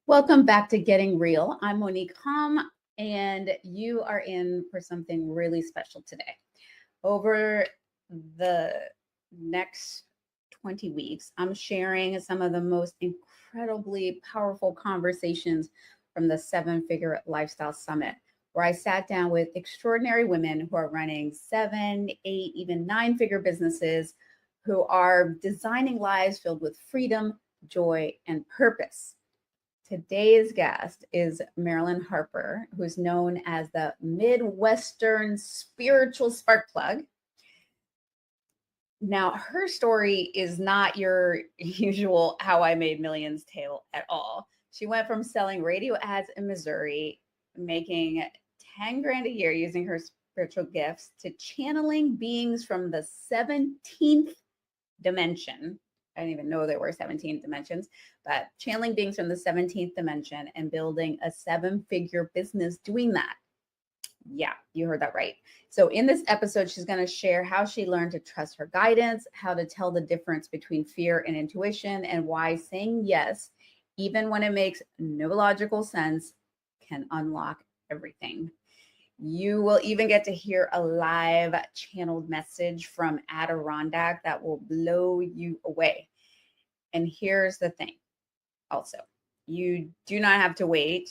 Welcome back to Getting Real. I'm Monique Hom, and you are in for something really special today. Over the next 20 weeks, I'm sharing some of the most incredibly powerful conversations from the Seven Figure Lifestyle Summit, where I sat down with extraordinary women who are running 7, 8, even 9-figure businesses, who are designing lives filled with freedom, joy, and purpose. Today's guest is Marilyn Harper, who's known as the Midwestern Spiritual Spark Plug. Now, her story is not your usual how I made millions tale at all. She went from selling radio ads in Missouri, making 10 grand a year using her spiritual gifts, to channeling beings from the 17th dimension. I didn't even know there were 17 dimensions, but channeling beings from the 17th dimension and building a 7-figure business doing that. Yeah, you heard that right. So in this episode, she's going to share how she learned to trust her guidance, how to tell the difference between fear and intuition, and why saying yes, even when it makes no logical sense, can unlock everything. You will even get to hear a live channeled message from Adirondack that will blow you away. And here's the thing also, you do not have to wait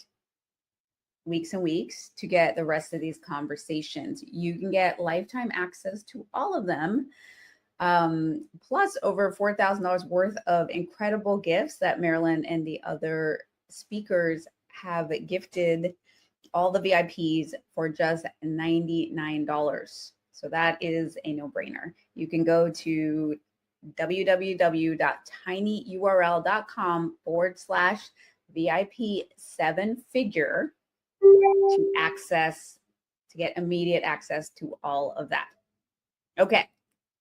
weeks and weeks to get the rest of these conversations. You can get lifetime access to all of them, plus over $4,000 worth of incredible gifts that Marilyn and the other speakers have gifted all the VIPs for just $99. So that is a no-brainer. You can go to www.tinyurl.com/VIP 7-figure to get immediate access to all of that. Okay,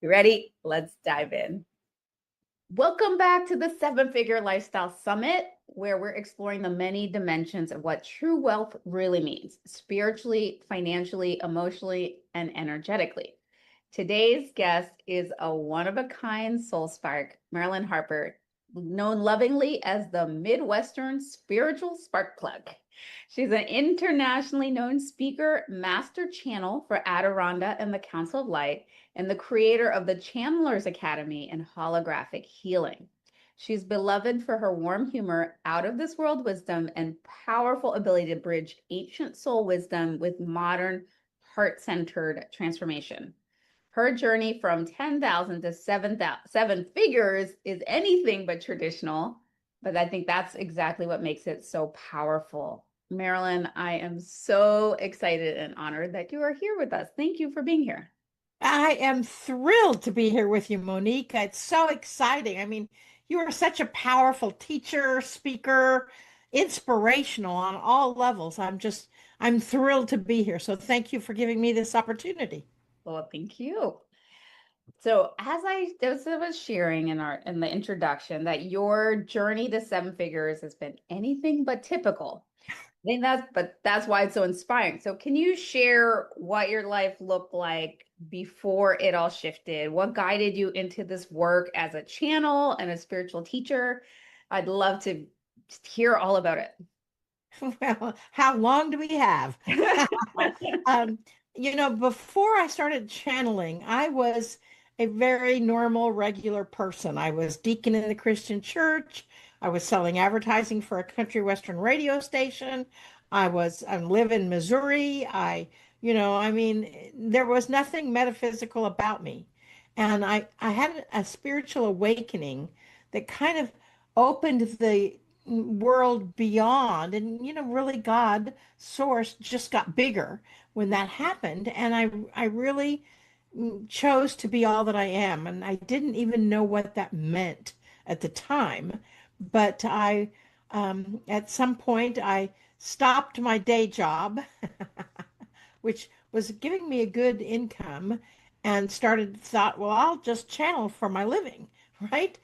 you ready? Let's dive in. Welcome back to the 7-Figure Lifestyle Summit, where we're exploring the many dimensions of what true wealth really means, spiritually, financially, emotionally, and energetically. Today's guest is a one-of-a-kind soul spark, Marilyn Harper, known lovingly as the Midwestern Spiritual Spark Plug. She's an internationally known speaker, master channel for Adirondack and the Council of Light, and the creator of the Channelers Academy in holographic healing. She's beloved for her warm humor, out-of-this-world wisdom, and powerful ability to bridge ancient soul wisdom with modern, heart-centered transformation. Her journey from 10,000 to 7 figures is anything but traditional, but I think that's exactly what makes it so powerful. Marilyn, I am so excited and honored that you are here with us. Thank you for being here. I am thrilled to be here with you, Monique. It's so exciting. I mean, you are such a powerful teacher, speaker, inspirational on all levels. I'm thrilled to be here. So thank you for giving me this opportunity. Well, thank you. So as I was sharing in the introduction, that your journey to 7 figures has been anything but typical. I think that's why it's so inspiring. So can you share what your life looked like before it all shifted? What guided you into this work as a channel and a spiritual teacher? I'd love to just hear all about it. Well, how long do we have? Um, before I started channeling, I was a very normal, regular person. I was deacon in the Christian church. I was selling advertising for a country western radio station. I live in Missouri. There was nothing metaphysical about me. And I had a spiritual awakening that kind of opened the world beyond, and really God source just got bigger when that happened, and I really chose to be all that I am, and I didn't even know what that meant at the time, but I at some point I stopped my day job which was giving me a good income, and thought, well, I'll just channel for my living, right?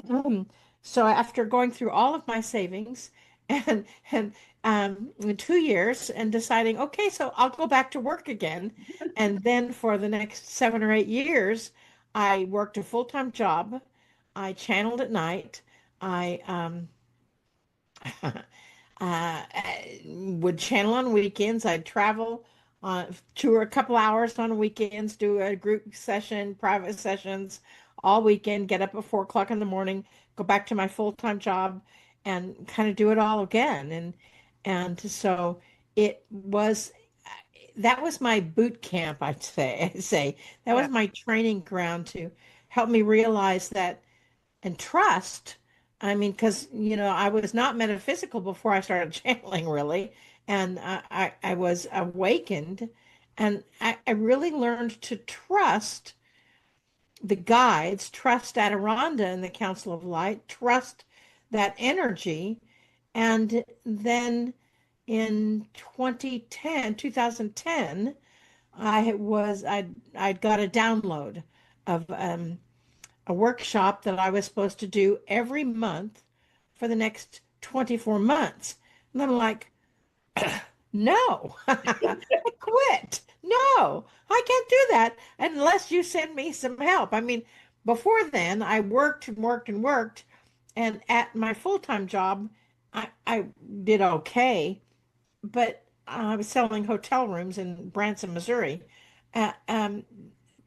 Um, so after going through all of my savings and in 2 years and deciding, okay, so I'll go back to work again. And then for the next 7 or 8 years, I worked a full-time job. I channeled at night. I would channel on weekends. I'd travel to a couple hours on weekends, do a group session, private sessions all weekend, get up at 4 o'clock in the morning, go back to my full-time job and kind of do it all again. And so it was that was my boot camp, I'd say. That Yeah. was my training ground to help me realize that and trust. I mean, because I was not metaphysical before I started channeling, really, and I was awakened, and I really learned to trust the guides, trust Adironda and the Council of Light, trust that energy, and then in 2010, I'd got a download of a workshop that I was supposed to do every month for the next 24 months. And I'm like, no, I quit. No, I can't do that unless you send me some help. I mean, before then, I worked and worked and worked. And at my full-time job, I did okay, but I was selling hotel rooms in Branson, Missouri. Uh, um,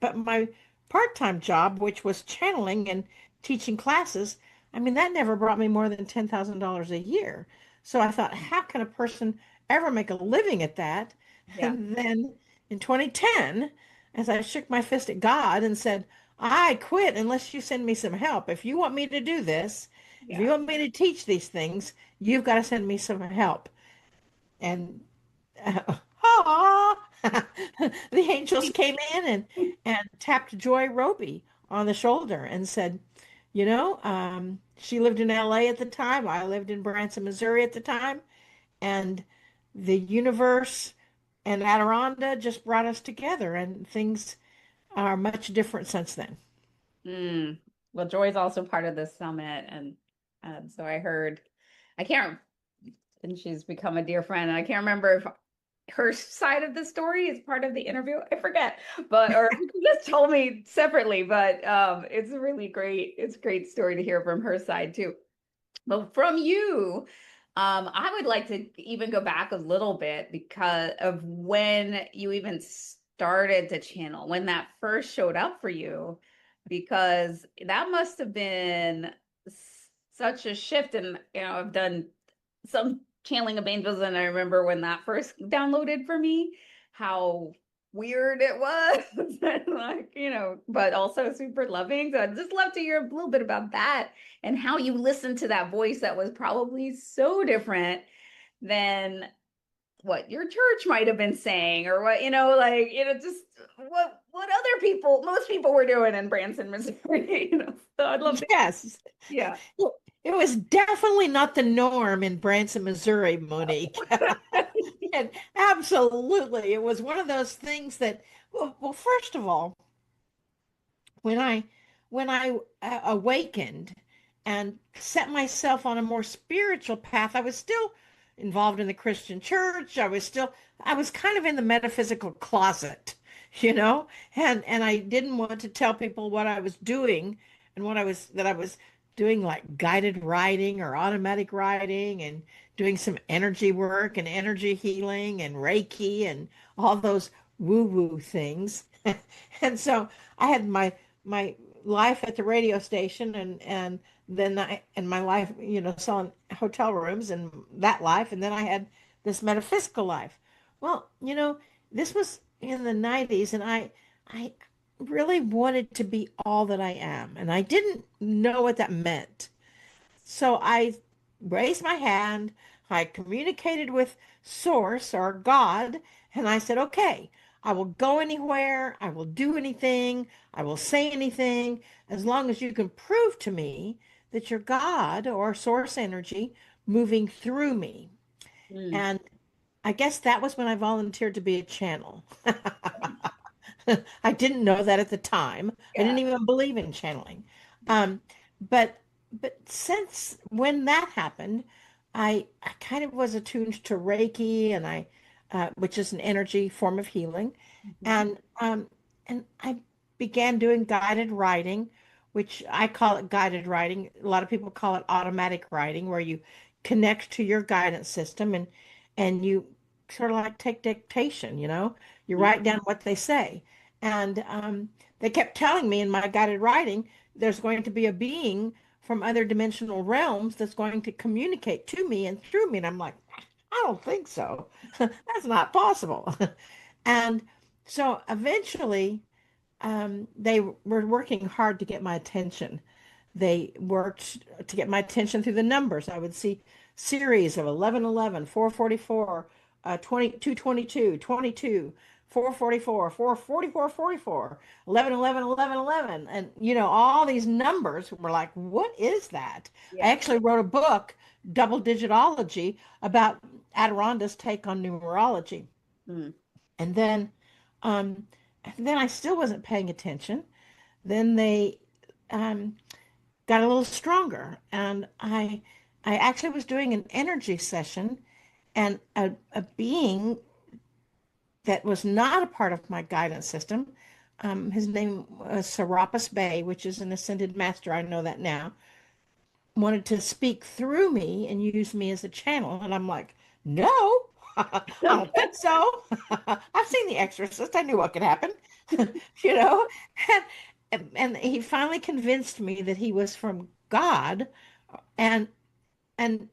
but my part-time job, which was channeling and teaching classes, I mean, that never brought me more than $10,000 a year. So I thought, how can a person ever make a living at that? Yeah. And then in 2010, as I shook my fist at God and said, I quit unless you send me some help. If you want me to do this, if you Yeah. want me to teach these things, you've got to send me some help. And ah, the angels came in and tapped Joy Roby on the shoulder and said, she lived in LA at the time. I lived in Branson, Missouri at the time. And the universe and Adironda just brought us together, and things are much different since then. Mm. Well, Joy's also part of this summit, and so I heard. I can't, and she's become a dear friend. And I can't remember if her side of the story is part of the interview. I forget, but or she just told me separately. But it's a really great. It's a great story to hear from her side too. But from you, I would like to even go back a little bit because of when you even started to channel, when that first showed up for you, because that must have been such a shift. And, I've done some channeling of angels, and I remember when that first downloaded for me, how weird it was. And like, but also super loving. So I'd just love to hear a little bit about that and how you listened to that voice that was probably so different than what your church might have been saying, or what, like, just what other people, most people were doing in Branson, Missouri. So I'd love to. Yes. Yeah. It was definitely not the norm in Branson, Missouri, Monique. And absolutely, it was one of those things that, well, first of all, when I awakened and set myself on a more spiritual path, I was still involved in the Christian church. I was kind of in the metaphysical closet, you know, and I didn't want to tell people what I was doing and that I was doing like guided writing or automatic writing and doing some energy work and energy healing and Reiki and all those woo-woo things. And so I had my life at the radio station and then I and my life, selling hotel rooms and that life, and then I had this metaphysical life. Well, this was in the 90s, and I really wanted to be all that I am, and I didn't know what that meant. So I raised my hand, I communicated with Source or God, and I said, okay, I will go anywhere, I will do anything, I will say anything, as long as you can prove to me that you're God or Source energy moving through me. Mm. And I guess that was when I volunteered to be a channel. I didn't know that at the time. I Yeah. didn't even believe in channeling. Um, but since when that happened, I kind of was attuned to Reiki and which is an energy form of healing, Mhm. and I began doing guided writing, which I call it guided writing. A lot of people call it automatic writing, where you connect to your guidance system, and you sort of like take dictation, you Mhm. write down what they say. And they kept telling me in my guided writing, there's going to be a being from other dimensional realms that's going to communicate to me and through me. And I'm like, I don't think so. That's not possible. And so eventually, they were working hard to get my attention. They worked to get my attention through the numbers. I would see series of 1111, 444, 22, 22, 22, 444, 444, 44, 11, 11, 11, 11. And, all these numbers were like, what is that? I Yeah. actually wrote a book, Double Digitology, about Adironda's take on numerology. Mm. And um, then I still wasn't paying attention. Then they um, got a little stronger, and I actually was doing an energy session, and a being that was not a part of my guidance system. His name was Serapis Bey, which is an ascended master. I know that now. Wanted to speak through me and use me as a channel, and I'm like, no, I don't think so. I've seen The Exorcist. I knew what could happen, you know. And he finally convinced me that he was from God, and and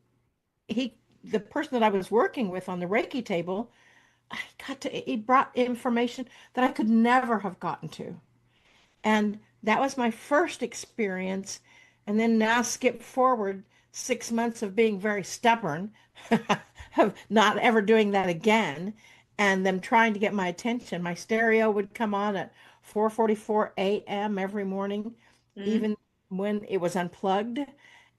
he the person that I was working with on the Reiki table, he brought information that I could never have gotten to. And that was my first experience. And then now skip forward 6 months of being very stubborn, of not ever doing that again, and them trying to get my attention. My stereo would come on at 4:44 a.m. every morning, Mm. even when it was unplugged.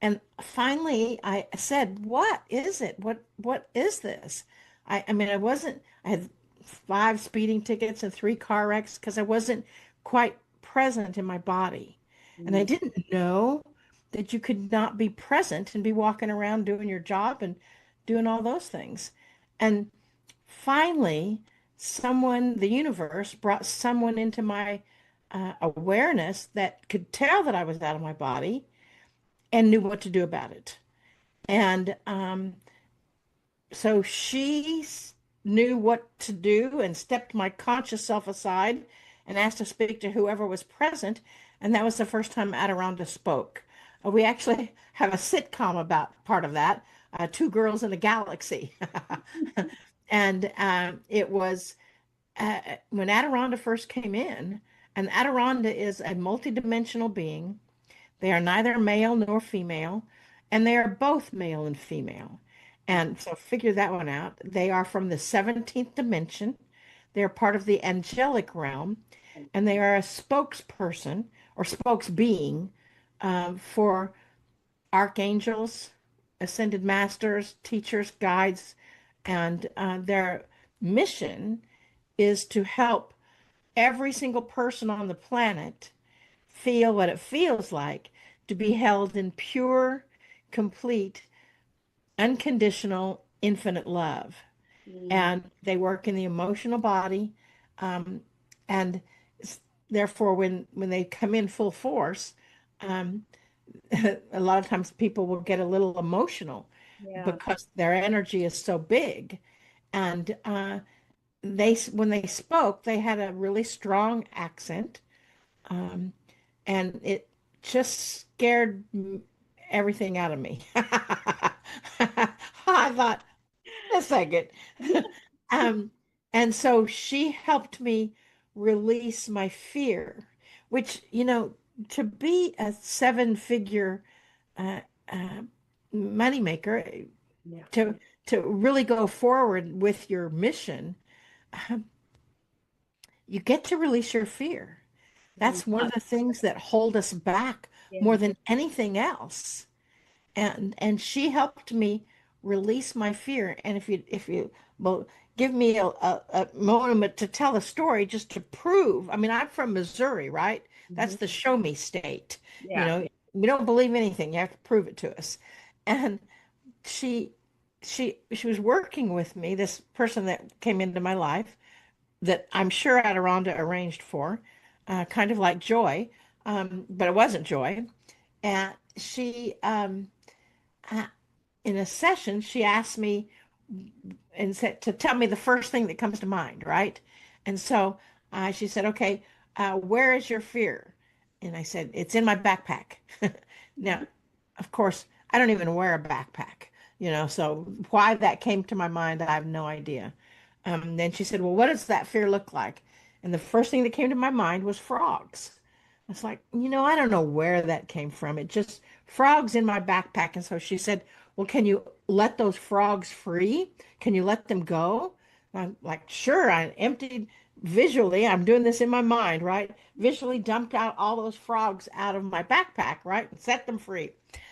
And finally I said, what is it? What is this? I mean, I had 5 speeding tickets and 3 car wrecks because I wasn't quite present in my body. And I Mm. didn't know that you could not be present and be walking around doing your job and doing all those things. And finally, the universe brought someone into my awareness that could tell that I was out of my body and knew what to do about it. And so knew what to do and stepped my conscious self aside and asked to speak to whoever was present. And that was the first time Adironda spoke. We actually have a sitcom about part of that, Two Girls in a Galaxy. And it was when Adironda first came in, and Adironda is a multidimensional being. They are neither male nor female, and they are both male and female. And so figure that one out. They are from the 17th dimension. They are part of the angelic realm, and they are a spokesperson or spokesbeing for archangels, ascended masters, teachers, guides, and their mission is to help every single person on the planet feel what it feels like to be held in pure, complete, unconditional, infinite love. Mm. And they work in the emotional body. Um, and therefore, when they come in full force, um, a lot of times people will get a little emotional Yeah. because their energy is so big. And when they spoke, they had a really strong accent. Um, and it just scared everything out of me. I thought, a second. um, and so she helped me release my fear, which, to be a 7-figure uh, uh, moneymaker, Yeah. to really go forward with your mission, um, you get to release your fear. Mm. That's one of the things that hold us back more Yeah. than anything else. And she helped me release my fear. And if you will give me a moment to tell a story just to prove, I mean, I'm from Missouri, right? Mhm. That's the show me state. You Yeah. know, we don't believe anything. You have to prove it to us. And she she was working with me, this person that came into my life that I'm sure Adironda arranged for, kind of like Joy, but it wasn't Joy. And she in a session, she asked me and said to tell me the first thing that comes to mind, right? And so she said, "Okay, where is your fear?" And I said, "It's in my backpack." Now, of course, I don't even wear a backpack, so why that came to my mind, I have no idea. Then she said, "Well, what does that fear look like?" And the first thing that came to my mind was frogs. It's like, I don't know where that came from. It just frogs in my backpack. And so she said, "Well, can you let those frogs free? Can you let them go?" And I'm like, "Sure." I emptied visually, I'm doing this in my mind, right? Visually dumped out all those frogs out of my backpack, right? And set them free.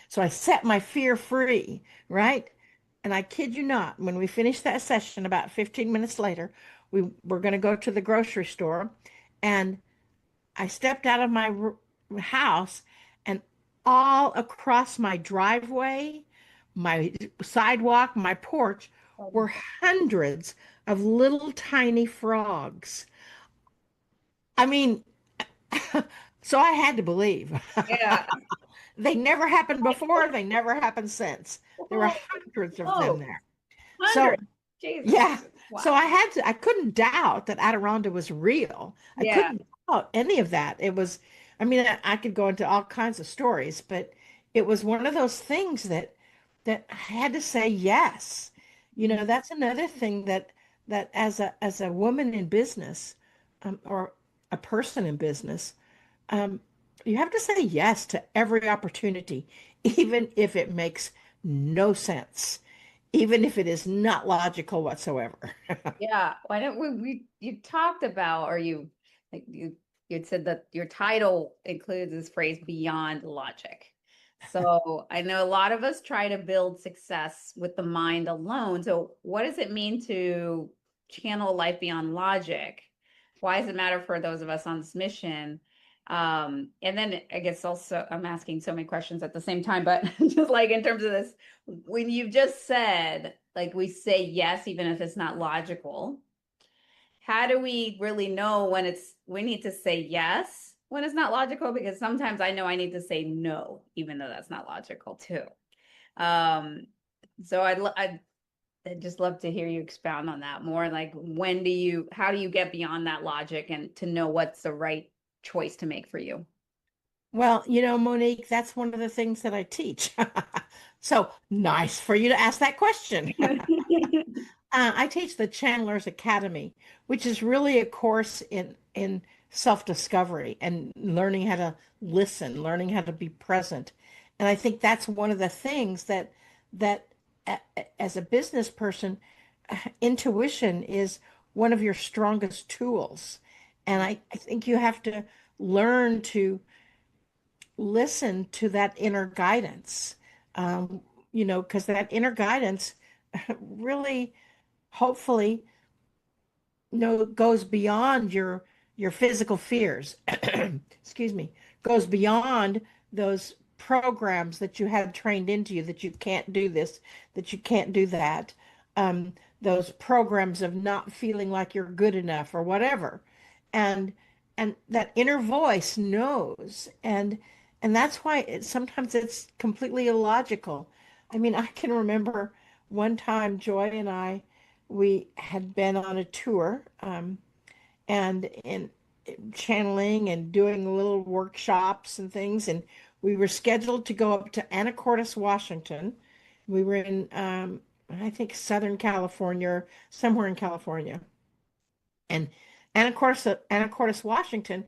So I set my fear free, right? And I kid you not, when we finished that session about 15 minutes later, we were going to go to the grocery store, and I stepped out of my house, and all across my driveway, my sidewalk, my porch were hundreds of little tiny frogs. I mean, so I had to believe. Yeah. They never happened before, they never happened since. There were Whoa, hundreds of them whoa, there. So 100. Jesus. yeah. So Wow. I couldn't doubt that Adironda was real. I Yeah. couldn't doubt any of that. It was, I mean, I could go into all kinds of stories, but it was one of those things that I had to say yes. That's another thing that as a woman in business, or a person in business, um, you have to say yes to every opportunity, even if it makes no sense, even if it is not logical whatsoever. Yeah. Why don't you talked about, or like you'd said that your title includes this phrase beyond logic. So I know a lot of us try to build success with the mind alone. So what does it mean to channel life beyond logic? Why does it matter for those of us on this mission? And then I guess also I'm asking so many questions at the same time, but just like in terms of this, when you've just said, like, we say yes, even if it's not logical, how do we really know when we need to say yes when it's not logical? Because sometimes I know I need to say no, even though that's not logical too. Um, so I'd just love to hear you expound on that more. Like, how do you get beyond that logic and to know what's the right choice to make for you? Well, Monique, that's one of the things that I teach. So nice for you to ask that question. I teach the Chandler's Academy, which is really a course in self-discovery and learning how to listen, learning how to be present. And I think that's one of the things that as a business person, intuition is one of your strongest tools. And I think you have to learn to listen to that inner guidance, um, because that inner guidance really, hopefully, goes beyond your physical fears. Excuse me, goes beyond those programs that you had trained into you, that you can't do this, that you can't do that. Those programs of not feeling like you're good enough or whatever. And that inner voice knows, and that's why sometimes it's completely illogical. I mean, I can remember one time Joy and I, we had been on a tour, and in channeling and doing little workshops and things, and we were scheduled to go up to Anacortes, Washington. We were in, I think, Southern California, somewhere in California. And Anacortes, Washington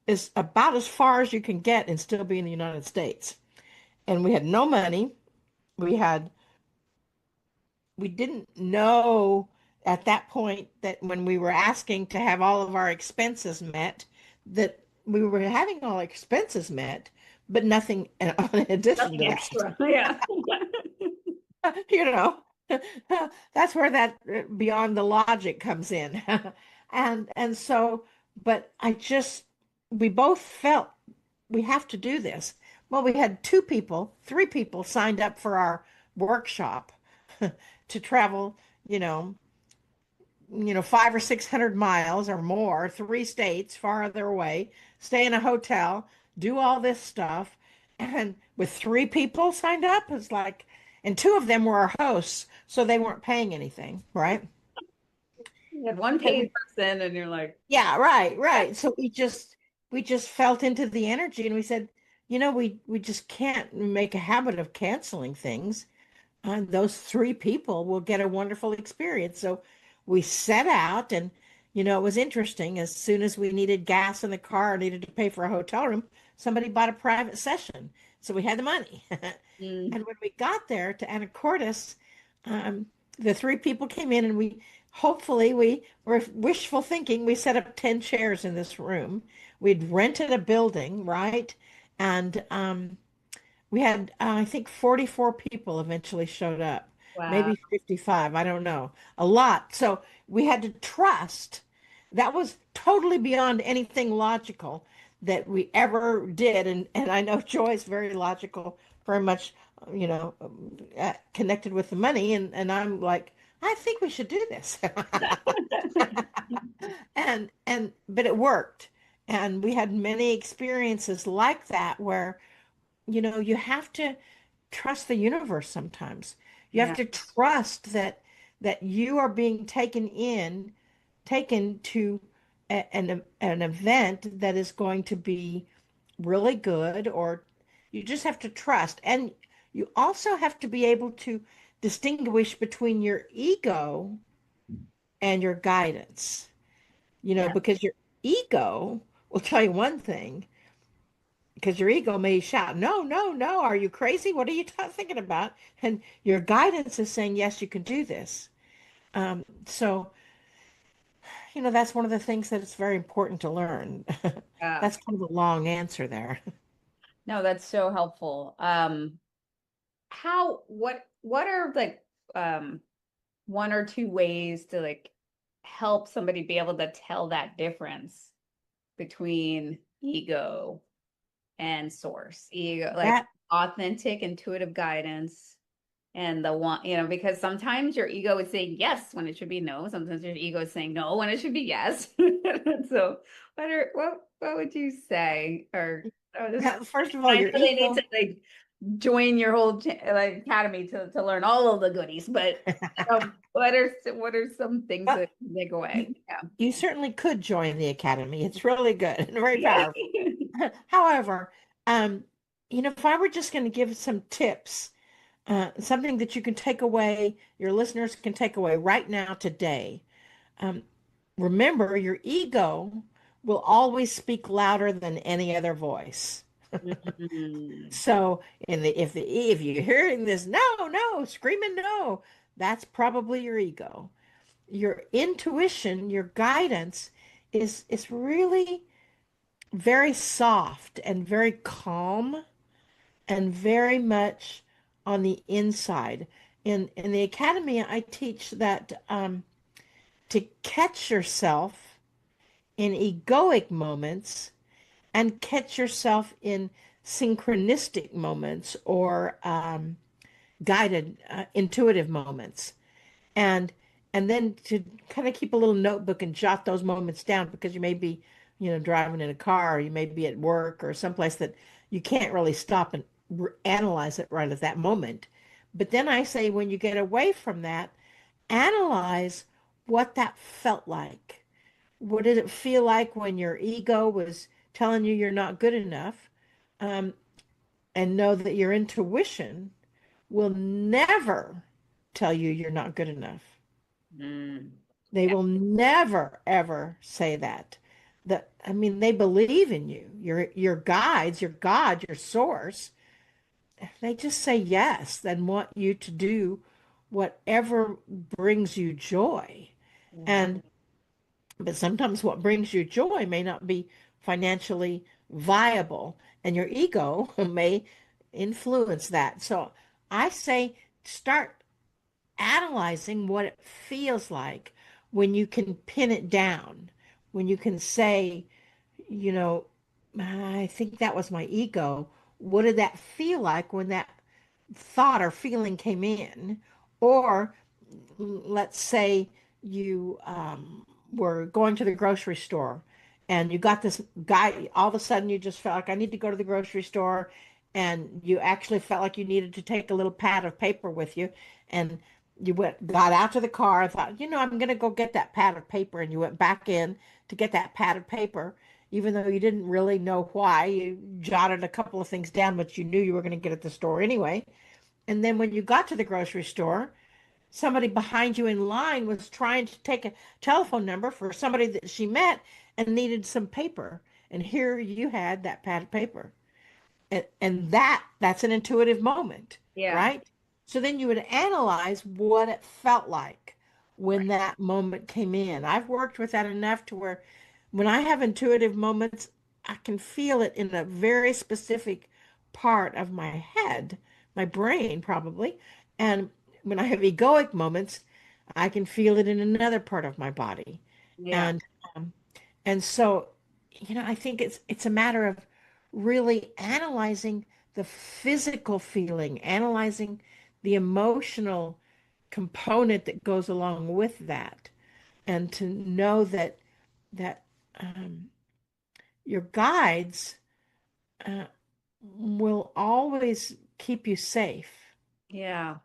is about as far as you can get and still be in the United States. And we had no money. We had we didn't know at that point, that when we were asking to have all of our expenses met, that we were having all expenses met, but nothing in addition to Nothing that. extra. Yeah. You know, that's where that beyond the logic comes in. And so, but we both felt we have to do this. Well, we had three people signed up for our workshop to travel, you know, 500 or 600 miles or more, 3 states farther away, stay in a hotel, do all this stuff. And with three people signed up, it's like, And two of them were our hosts, so they weren't paying anything, right? You had one And paid person, and you're like, yeah, right, right. So we just felt into the energy and we said, we just can't make a habit of canceling things. Those three people will get a wonderful experience. So we set out and it was interesting. As soon as we needed gas in the car, needed to pay for a hotel room, somebody bought a private session. So we had the money. mm, And when we got there to Anacortes, um, the three people came in and we were wishful thinking. We set up 10 chairs in this room. We'd rented a building, right? And we had, I think 44 people eventually showed up, wow, maybe 55, I don't know, a lot. So we had to trust. That was totally beyond anything logical that we ever did. And I know Joy's very logical, very much, connected with the money. And I'm like, I think we should do this. But it worked. And we had many experiences like that where you have to trust the universe sometimes. You have yeah, to trust that you are being taken to an event that is going to be really good, or you just have to trust. And you also have to be able to distinguish between your ego and your guidance, yeah, because your ego will tell you one thing, because your ego may shout, no, no, no, are you crazy? What are you thinking about? And your guidance is saying, yes, you can do this. So, that's one of the things that it's very important to learn. yeah. That's kind of a long answer there. No, that's so helpful. What are like one or two ways to like help somebody be able to tell that difference between ego and source? Ego, like That authentic, intuitive guidance, and the one, because sometimes your ego is saying yes when it should be no. Sometimes your ego is saying no when it should be yes. So, what would you say? Or just, first of all, I your know they need ego. to like join your whole like academy to learn all of the goodies, but what are some things But that take you, away? you certainly could join the academy. It's really good and very Yeah. powerful. However, um, if I were just going to give some tips, something that you can take away, your listeners can take away right now today. Um, Remember, your ego will always speak louder than any other voice. Mm, So, if you're hearing this, no, no, screaming no, that's probably your ego. Your intuition, your guidance is really very soft and very calm and very much on the inside. In the academy, I teach that to catch yourself in egoic moments and catch yourself in synchronistic moments, or guided, intuitive moments. And and then to kind of keep a little notebook and jot those moments down, because you may be, driving in a car, or you may be at work or someplace that you can't really stop and analyze it right at that moment. But then I say, when you get away from that, analyze what that felt like. What did it feel like when your ego was telling you you're not good enough? Um, and know that your intuition will never tell you you're not good enough. mm, They yeah, will never, ever say that. I mean, they believe in you. Your guides, your God, your source, they just say yes and want you to do whatever brings you joy. yeah, And but sometimes what brings you joy may not be financially viable, and your ego may influence that. So I say start analyzing what it feels like when you can pin it down, when you can say, you know, I think that was my ego. What did that feel like when that thought or feeling came in? Or let's say you were going to the grocery store and you got this guy, all of a sudden you just felt like, I need to go to the grocery store. and you actually felt like you needed to take a little pad of paper with you, and you got out to the car and thought, I'm going to go get that pad of paper, and you went back in to get that pad of paper, even though you didn't really know why. You jotted a couple of things down, but you knew you were going to get at the store anyway. And then when you got to the grocery store, somebody behind you in line was trying to take a telephone number for somebody that she met and needed some paper. And here you had that pad of paper. And that's an intuitive moment, Yeah. right? So then you would analyze what it felt like when Right. that moment came in. I've worked with that enough to where when I have intuitive moments, I can feel it in a very specific part of my head, my brain probably. And when I have egoic moments, I can feel it in another part of my body. Yeah. And um, and so, I think it's a matter of really analyzing the physical feeling, analyzing the emotional component that goes along with that, and to know that um, your guides uh, will always keep you safe. Yeah.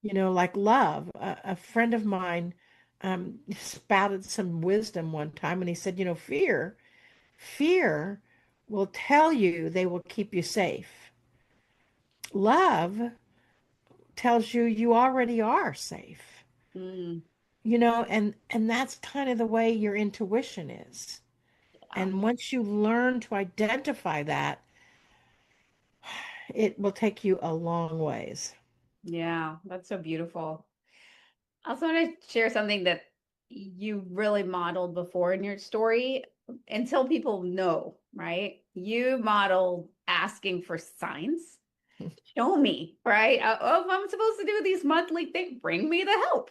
Like love. A friend of mine spouted some wisdom one time, and he said, fear will tell you they will keep you safe. Love tells you you already are safe. Mm, And that's kind of the way your intuition is. yeah. And once you learn to identify that, it will take you a long ways. Yeah. That's so beautiful. I also want to share something that you really modeled before in your story until people know, right? You modeled asking for signs. Show me, right? Oh, if I'm supposed to do these monthly things, bring me the help.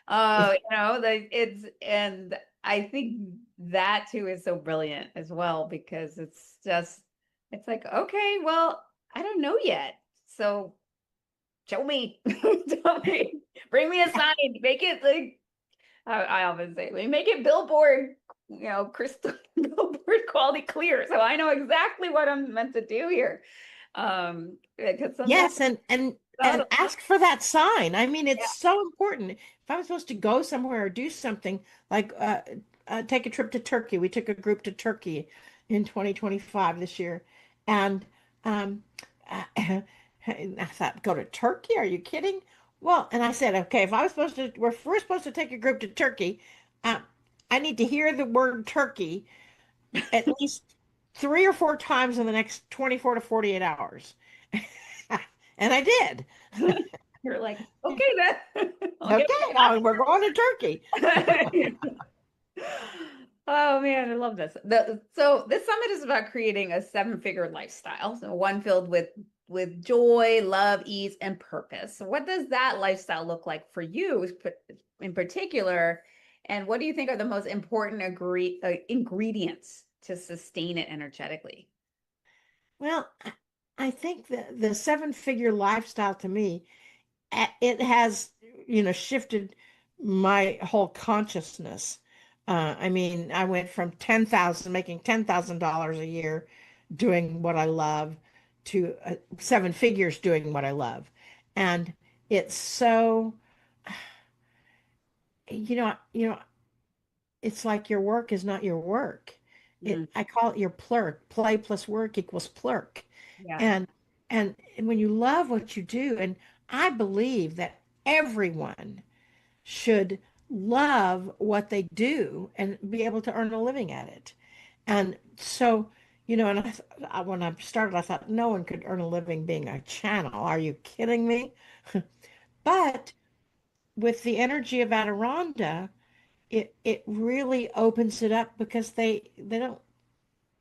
And I think that too is so brilliant as well because it's like, okay, well, I don't know yet. So show me, tell me, bring me a sign, make it like I often say, we make it billboard, crystal billboard quality clear. So I know exactly what I'm meant to do here. Because sometimes Yes, and subtle. ask for that sign. I mean, it's Yeah. so important. If I'm supposed to go somewhere or do something, like take a trip to Turkey. We took a group to Turkey in 2025 this year, and um, I thought, go to Turkey? Are you kidding? Well, and I said, okay, if I was supposed to, if we're supposed to take a group to Turkey, uh, I need to hear the word Turkey at least 3 or 4 times in the next 24 to 48 hours. And I did. You're like, okay, then I'll get Okay, now we're going to Turkey. Oh man, I love this. So this summit is about creating a seven-figure lifestyle. So one filled with joy, love, ease, and purpose. So what does that lifestyle look like for you in particular? And what do you think are the most important ingredients to sustain it energetically? Well, I think the seven-figure lifestyle to me, it has, shifted my whole consciousness. I mean, I went from 10,000, making $10,000 a year doing what I love to seven figures doing what I love. And it's so, it's like your work is not your work. Mm, I call it your plurk. Play plus work equals plurk. yeah, And and when you love what you do, and I believe that everyone should love what they do and be able to earn a living at it. And so, and when I started, I thought no one could earn a living being a channel. Are you kidding me? But with the energy of Adironda, it really opens it up because they don't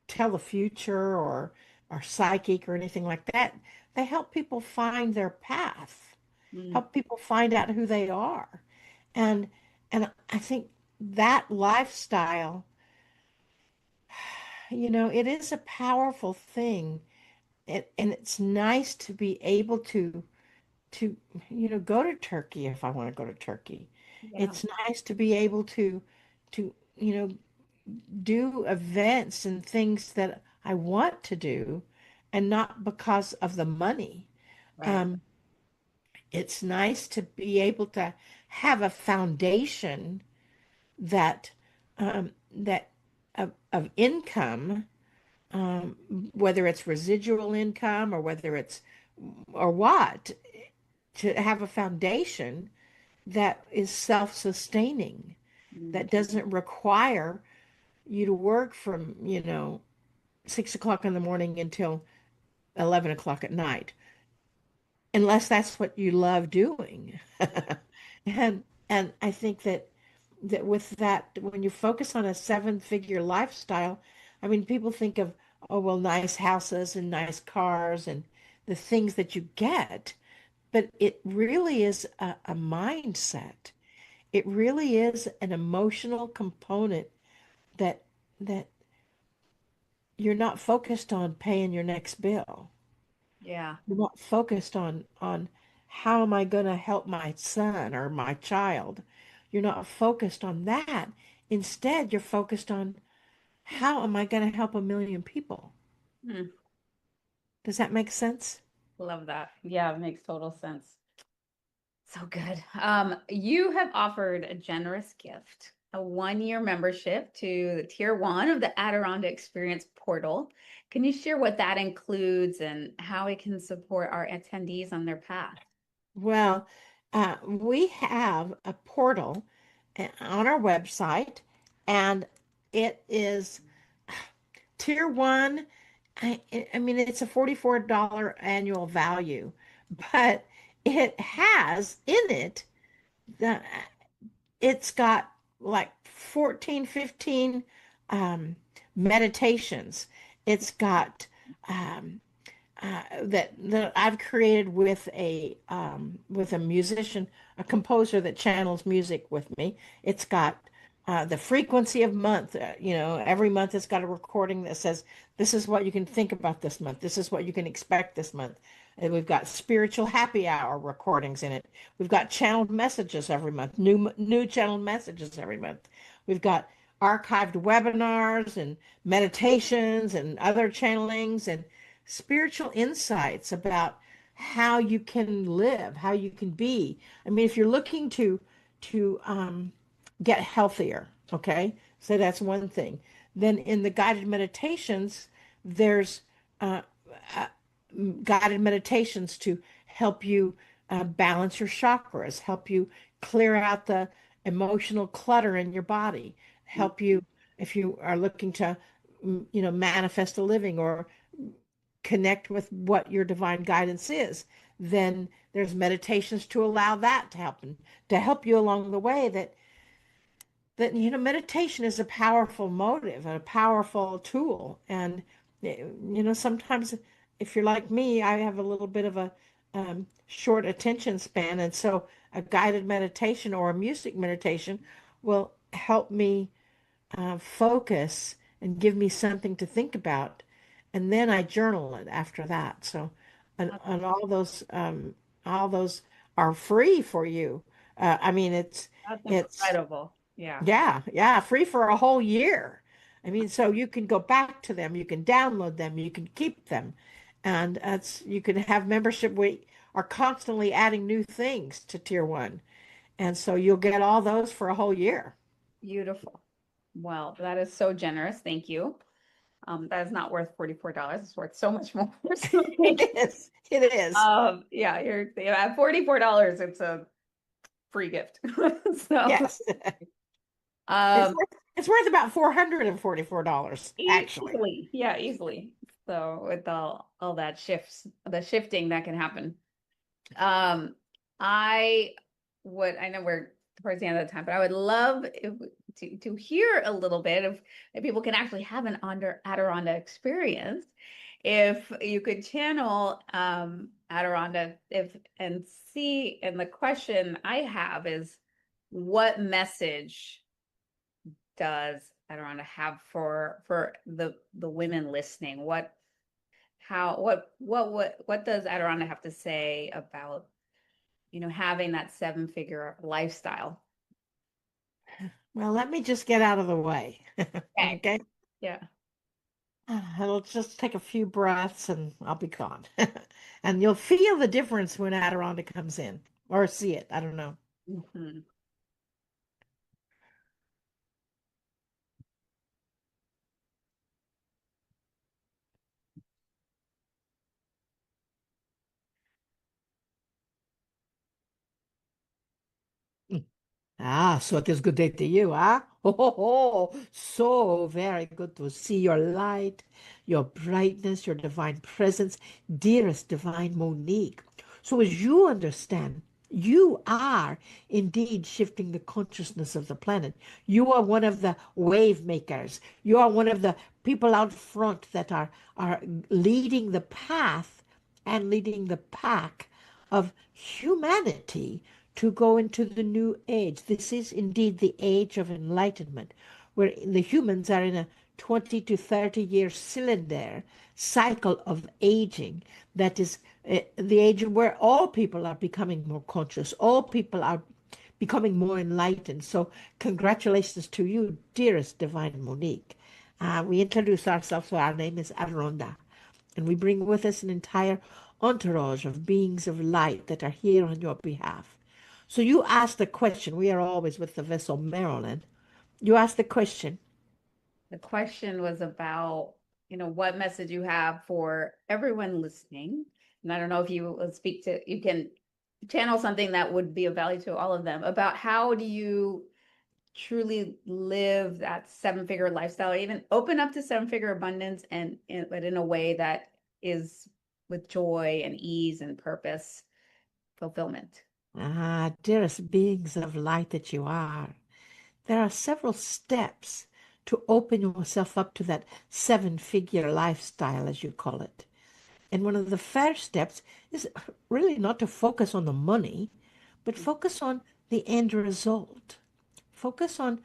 tell the future or are psychic or anything like that. They help people find their path, mm, help people find out who they are. And and I think that lifestyle, it is a powerful thing. And it's nice to be able to go to Turkey if I want to go to Turkey. yeah, It's nice to be able to do events and things that I want to do and not because of the money. Right. Um, it's nice to be able to have a foundation that that of income, um, whether it's residual income or whether it's or what, to have a foundation that is self-sustaining, that Mhm. doesn't require you to work from, 6 o'clock in the morning until 11 o'clock at night, unless that's what you love doing. And I think that with that, when you focus on a seven-figure lifestyle, I mean, people think of, oh, well, nice houses and nice cars and the things that you get, but it really is a mindset. It really is an emotional component that that you're not focused on paying your next bill. Yeah. You're not focused on how am I going to help my son or my child. You're not focused on that. Instead, you're focused on how am I going to help a million people. Mm, Does that make sense? love that. Yeah, it makes total sense. So good. You have offered a generous gift, a 1-year membership to the tier one of the Adirondack Experience portal. Can you share what that includes and how it can support our attendees on their path? Well, we have a portal on our website, and it is tier one. I mean, it's a $44 annual value, but it has in it the it's got like 14, 15 um, meditations. It's got um, that I've created with a musician, a composer that channels music with me. It's got the frequency of month. Every month it's got a recording that says this is what you can think about this month. This is what you can expect this month. And we've got spiritual happy hour recordings in it. We've got channeled messages every month, new channeled messages every month. We've got archived webinars and meditations and other channelings and spiritual insights about how you can live, how you can be. I mean, if you're looking to get healthier, okay, so that's one thing. Then in the guided meditations, there's uh, uh, guided meditations to help you balance your chakras, help you clear out the emotional clutter in your body, help you if you are looking to, manifest a living or connect with what your divine guidance is. Then there's meditations to allow that to happen, to help you along the way. Meditation is a powerful motive and a powerful tool. And sometimes if you're like me, I have a little bit of a short attention span, and so a guided meditation or a music meditation will help me focus and give me something to think about. And then I journal it after that. So, and all those are free for you. I mean, That's it's, incredible. Yeah. yeah, yeah, free for a whole year. I mean, so you can go back to them, you can download them, you can keep them. And you can have membership. We are constantly adding new things to tier one. And so you'll get all those for a whole year. Beautiful. Well, that is so generous. Thank you. That is not worth $44. It's worth so much more. So thank It you. is. It is. Yeah, at $44, it's a free gift. So, Yes. It's um, worth it's worth about $444, actually. easily, yeah, easily. So with all that the shifting that can happen. Um, I I know we're towards the end of the time, but I would love to hear a little bit of if people can actually have an Adirondack experience. If you could channel Adirondack if and see, and the question I have is what message does Adirondack have for the women listening? What does Adirondack have to say about having that 7-figure lifestyle? Well, let me just get out of the way. Okay. Okay. Yeah. It'll just take a few breaths and I'll be gone. And you'll feel the difference when Adirondack comes in, or see it. I don't know. Mhm. Ah, so it is good day to you, huh? So very good to see your light, your brightness, your divine presence, dearest divine Monique. So as you understand, you are indeed shifting the consciousness of the planet. You are one of the wave makers. You are one of the people out front that are leading the path and leading the pack of humanity to go into the new age. This is indeed the age of enlightenment, where the humans are in a 20 to 30-year cycle of aging that is the age where all people are becoming more conscious, all people are becoming more enlightened. So, congratulations to you, dearest Divine Monique. We introduce ourselves, so our name is Aronda, and we bring with us an entire entourage of beings of light that are here on your behalf. So you asked the question. We are always with the vessel Marilyn. You asked the question. The question was about, what message you have for everyone listening. And I don't know if you will speak to, you can channel something that would be of value to all of them about how do you truly live that seven-figure lifestyle, or even open up to seven-figure abundance, but in a way that is with joy and ease and purpose, fulfillment. Ah, dearest beings of light that you are, there are several steps to open yourself up to that seven-figure lifestyle, as you call it. And one of the first steps is really not to focus on the money, but focus on the end result. Focus on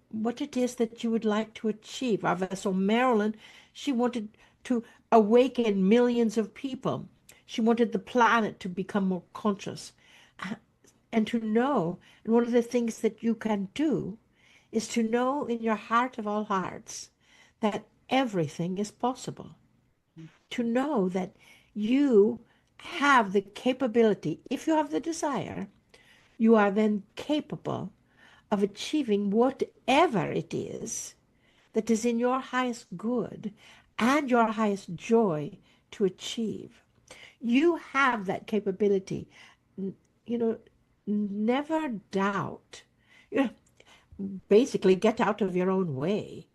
what it is that you would like to achieve. Our vessel Marilyn, she wanted to awaken millions of people. She wanted the planet to become more conscious and to know. And one of the things that you can do is to know in your heart of all hearts that everything is possible. To know that you have the capability, if you have the desire, you are then capable of achieving whatever it is that is in your highest good and your highest joy to achieve. You have that capability. You know, never doubt. You know, basically get out of your own way.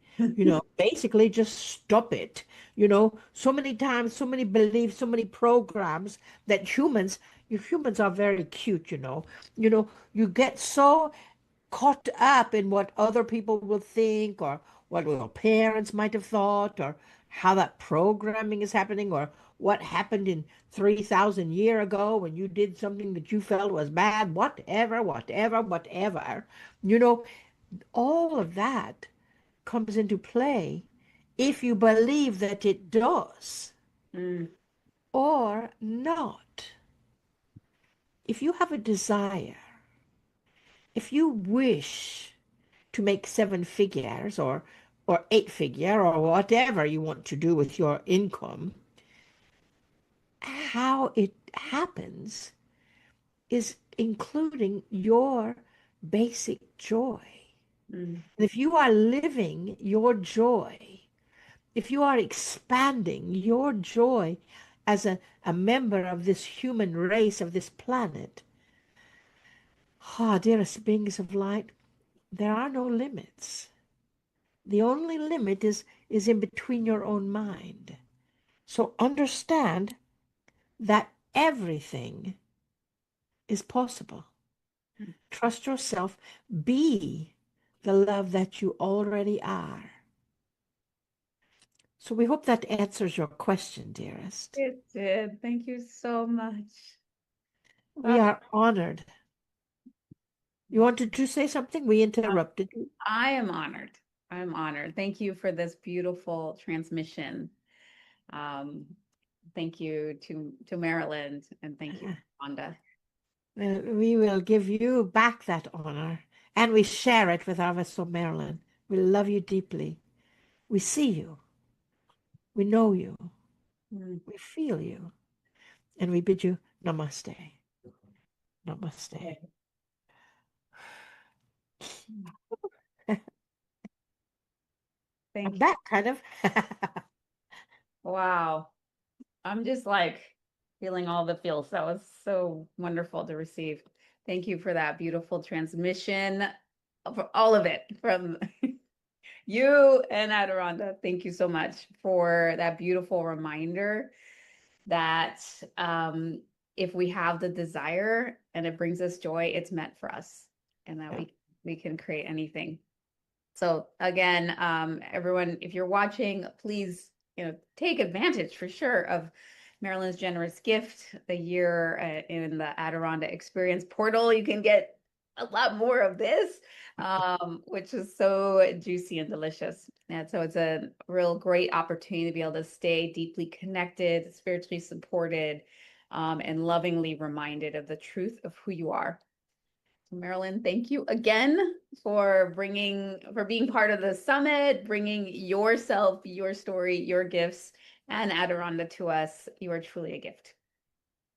Basically just stop it. So many times, so many beliefs, so many programs that humans are very cute. You get so caught up in what other people will think, or what your parents might have thought, or how that programming is happening, or what happened in 3,000 years ago when you did something that you felt was bad, whatever, whatever, whatever. You know, all of that comes into play if you believe that it does Mm, or not. If you have a desire, if you wish to make seven figures or eight figure or whatever you want to do with your income, how it happens is including your basic joy. mm, And if you are living your joy, if you are expanding your joy as a member of this human race, of this planet, dearest beings of light, there are no limits. The only limit is in between your own mind. So understand that everything is possible. mm. Trust yourself. Be the love that you already are. So we hope that answers your question, dearest. It did. Thank you so much. We are honored. You wanted to say something? We interrupted you. I am honored. I'm honored. Thank you for this beautiful transmission. Um, Thank you to Maryland, and thank you, Rhonda. We will give you back that honor, and we share it with our vessel Marilyn. We love you deeply. We see you. We know you. Mm. We feel you. And we bid you namaste. Namaste. Thank I'm you. back, kind of. Wow. I'm just like feeling all the feels. That was so wonderful to receive. Thank you for that beautiful transmission, for all of it from you and Adironda. Thank you so much for that beautiful reminder that if we have the desire and it brings us joy, it's meant for us, and that Yeah. we can create anything. So again, everyone, if you're watching, please, take advantage for sure of Marilyn's generous gift, the year in the Adironda Experience portal. You can get a lot more of this, which is so juicy and delicious. And so it's a real great opportunity to be able to stay deeply connected, spiritually supported, and lovingly reminded of the truth of who you are. Marilyn, thank you again for being part of the summit, bringing yourself, your story, your gifts, and Adironda to us. You are truly a gift.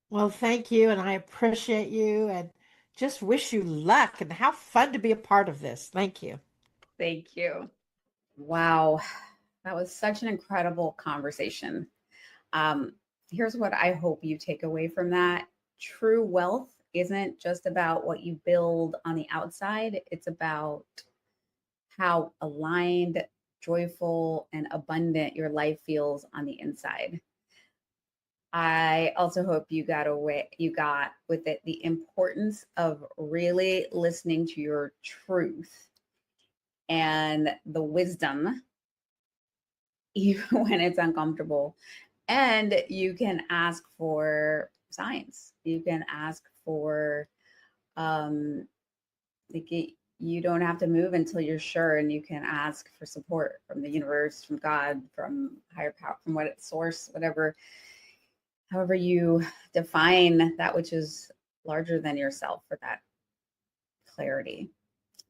Well, thank you, and I appreciate you, and just wish you luck, and how fun to be a part of this. Thank you. Thank you. Wow, that was such an incredible conversation. Um, Here's what I hope you take away from that. True wealth isn't just about what you build on the outside, it's about how aligned, joyful, and abundant your life feels on the inside. I also hope you got with it the importance of really listening to your truth and the wisdom, even when it's uncomfortable. And you can ask for signs. You can ask for like you don't have to move until you're sure, and you can ask for support from the universe, from God, from higher power, from what source, whatever, however you define that which is larger than yourself for that clarity.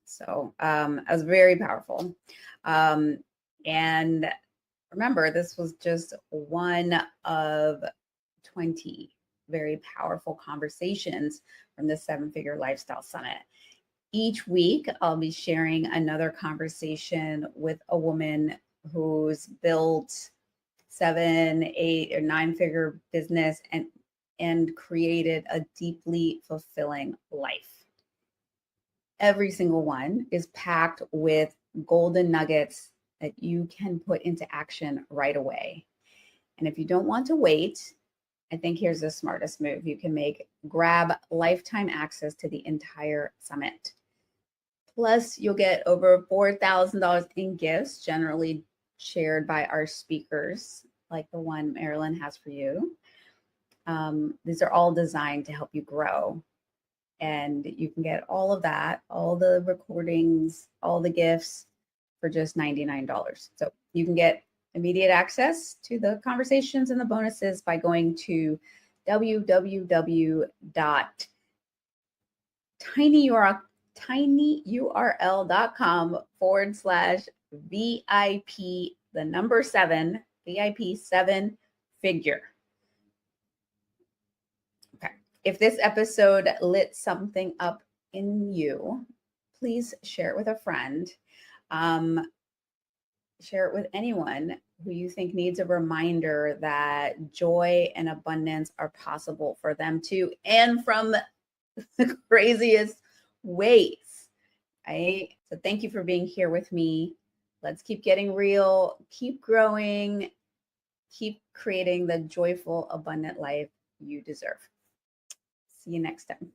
So it was very powerful. And remember, this was just one of 20 very powerful conversations from the Seven Figure Lifestyle Summit. Each week, I'll be sharing another conversation with a woman who's built 7, 8, or 9 figure business and created a deeply fulfilling life. Every single one is packed with golden nuggets that you can put into action right away. And if you don't want to wait, I think here's the smartest move you can make. Grab lifetime access to the entire summit. Plus, you'll get over $4,000 in gifts, generally shared by our speakers, like the one Marilyn has for you. These are all designed to help you grow. And you can get all of that, all the recordings, all the gifts for just $99. So you can get immediate access to the conversations and the bonuses by going to tinyurl.com/VIP, the number 7, VIP 7 figure. Okay. If this episode lit something up in you, please share it with a friend. Share it with anyone who you think needs a reminder that joy and abundance are possible for them too, and from the craziest ways. Right? So thank you for being here with me. Let's keep getting real, keep growing, keep creating the joyful, abundant life you deserve. See you next time.